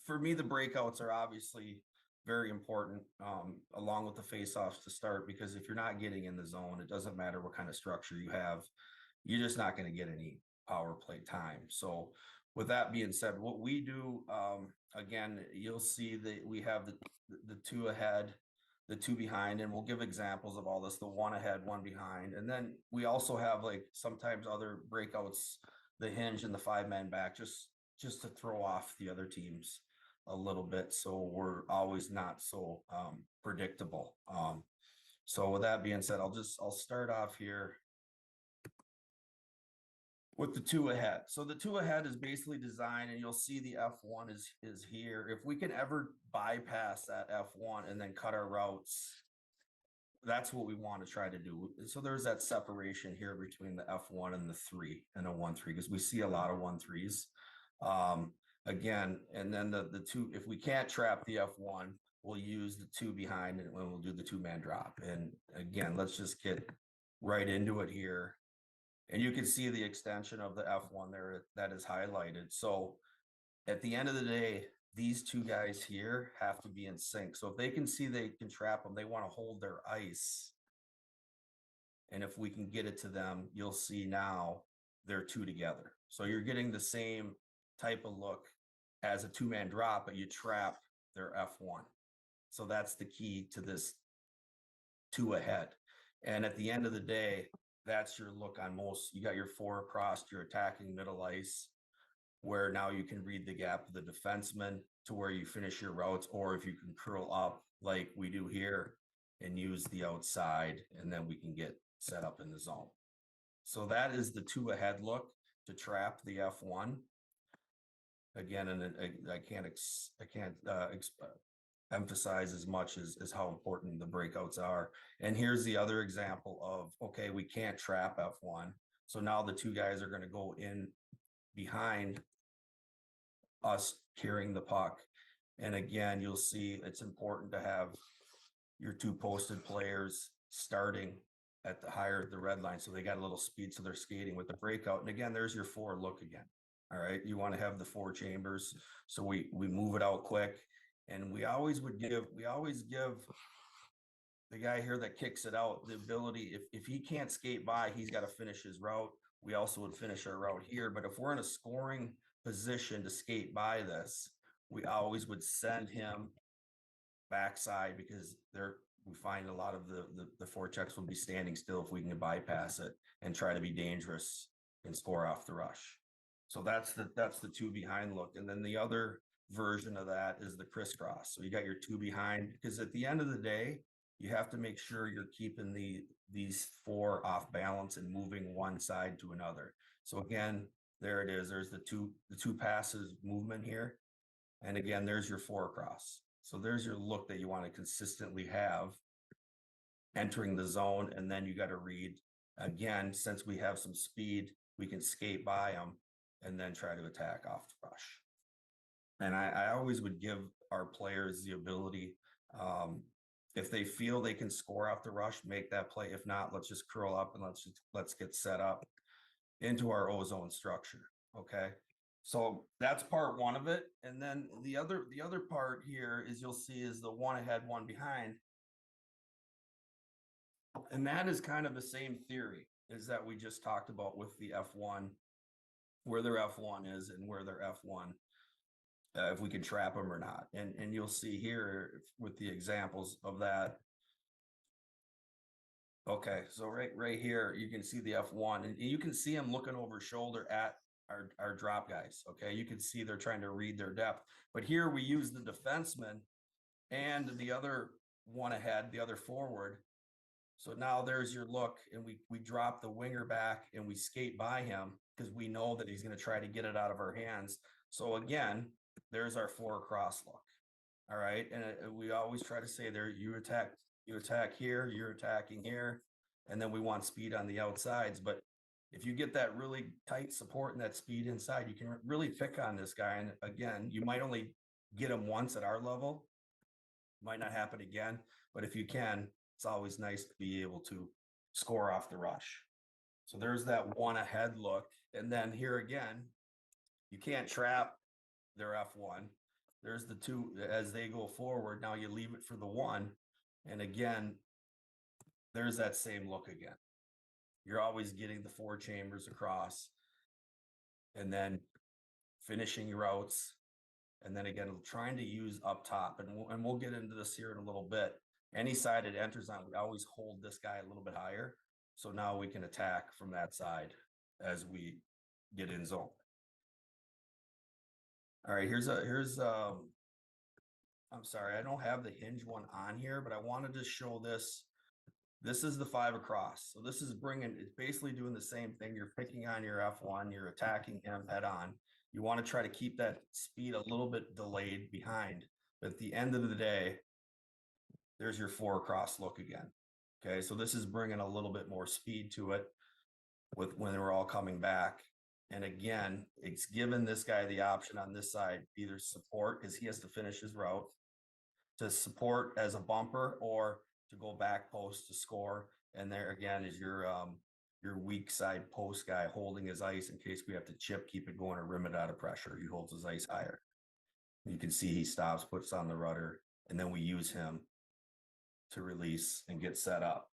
for me, the breakouts are obviously very important, along with the face-offs to start, because if you're not getting in the zone, it doesn't matter what kind of structure you have, you're just not going to get any power play time. So with that being said, what we do, again, you'll see that we have the two ahead, the two behind, and we'll give examples of all this, the one ahead, one behind. And then we also have like sometimes other breakouts, the hinge and the 5-man back, just to throw off the other teams a little bit. So we're always not so predictable. So with that being said, I'll start off here with the two ahead. So the two ahead is basically designed, and you'll see the F1 is here. If we can ever bypass that F1 and then cut our routes, that's what we want to try to do. So there's that separation here between the F1 and the 3 and a 1-3, because we see a lot of 1-3s. Again, and then the two, if we can't trap the F1, we'll use the two behind and we'll do the 2-man drop. And again, let's just get right into it here. And you can see the extension of the F1 there that is highlighted. So at the end of the day, these two guys here have to be in sync. So if they can see they can trap them, they want to hold their ice. And if we can get it to them, you'll see now they're two together. So you're getting the same type of look as a 2-man drop, but you trap their F1. So that's the key to this two ahead. And at the end of the day, that's your look on most. You got your 4 across, you're attacking middle ice, where now you can read the gap of the defenseman to where you finish your routes, or if you can curl up like we do here and use the outside, and then we can get set up in the zone. So that is the two ahead look to trap the F1. Again, and I can't emphasize as much as how important the breakouts are. And here's the other example of, okay, we can't trap F1. So now the two guys are going to go in behind us carrying the puck. And again, you'll see it's important to have your two posted players starting at the higher the red line, so they got a little speed, so they're skating with the breakout. And again, there's your 4 look again. All right, you want to have the 4 chambers, so we move it out quick. And we always give the guy here that kicks it out the ability, if he can't skate by, he's got to finish his route. We also would finish our route here, but if we're in a scoring position to skate by this, we always would send him backside, because we find a lot of the forechecks will be standing still if we can bypass it and try to be dangerous and score off the rush. So that's the two behind look. And then the other version of that is the crisscross. So you got your two behind, because at the end of the day, you have to make sure you're keeping these 4 off balance and moving one side to another. So again, there it is. There's the two passes movement here. And again, there's your 4 across. So there's your look that you want to consistently have entering the zone. And then you got to read, again, since we have some speed, we can skate by them and then try to attack off the rush. And I always would give our players the ability, if they feel they can score off the rush, make that play. If not, let's just curl up and let's get set up into our ozone structure. Okay. So that's part one of it. And then the other part here is, you'll see, is the one ahead, one behind. And that is kind of the same theory is that we just talked about with the F1, where their F1 is and where their F1, if we can trap them or not. And you'll see here with the examples of that. Okay, so right here, you can see the F1, and you can see them looking over shoulder at our drop guys. Okay, you can see they're trying to read their depth. But here we use the defenseman and the other one ahead, the other forward. So now there's your look, and we drop the winger back and we skate by him, because we know that he's going to try to get it out of our hands. So again, there's our 4 across look. All right, and we always try to say there, you attack here, you're attacking here, and then we want speed on the outsides. But if you get that really tight support and that speed inside, you can really pick on this guy. And again, you might only get him once at our level, might not happen again, but if you can, it's always nice to be able to score off the rush. So there's that one ahead look. And then here again, you can't trap their F1. there's the two as they go forward. Now you leave it for the one. And again, there's that same look again. You're always getting the 4 chambers across and then finishing your routes. And then again, trying to use up top, and we'll get into this here in a little bit. Any side it enters on, we always hold this guy a little bit higher. So now we can attack from that side as we get in zone. All right, I'm sorry, I don't have the hinge one on here, but I wanted to show this. This is the 5 across. So this is it's basically doing the same thing. You're picking on your F1, you're attacking him head on. You want to try to keep that speed a little bit delayed behind. But at the end of the day, there's your 4 across look again. Okay, so this is bringing a little bit more speed to it with when we're all coming back. And again, it's given this guy the option on this side, either support because he has to finish his route, to support as a bumper, or to go back post to score. And there again is your weak side post guy holding his ice in case we have to chip, keep it going, or rim it out of pressure. He holds his ice higher. You can see he stops, puts on the rudder, and then we use him to release and get set up.